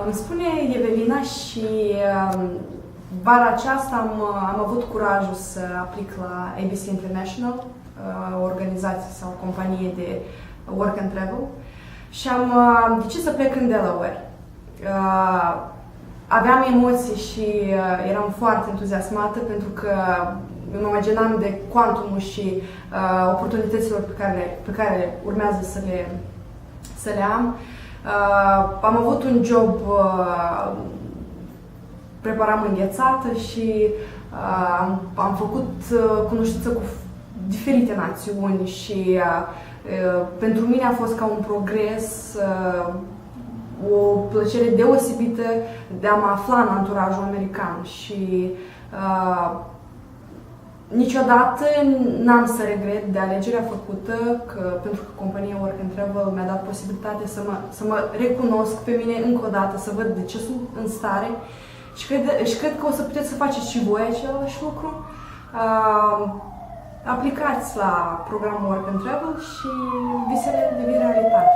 Îmi spune Evelina și vara aceasta am avut curajul să aplic la ABC International, o organizație sau o companie de work and travel, și am decis să plec în Delaware. Aveam emoții și eram foarte entuziasmată pentru că îmi imaginam de cuantumul și oportunităților pe care urmează să le am. Am avut un job, preparam înghețată și am făcut cunoștință cu diferite națiuni și pentru mine a fost ca un progres, o plăcere deosebită de a mă afla în anturajul american și niciodată n-am să regret de alegerea făcută, pentru că compania Work and Travel mi-a dat posibilitatea să mă recunosc pe mine încă o dată, să văd de ce sunt în stare și cred că o să puteți să faceți și voi același lucru. Aplicați la programul Work and Travel și visele devin realitate.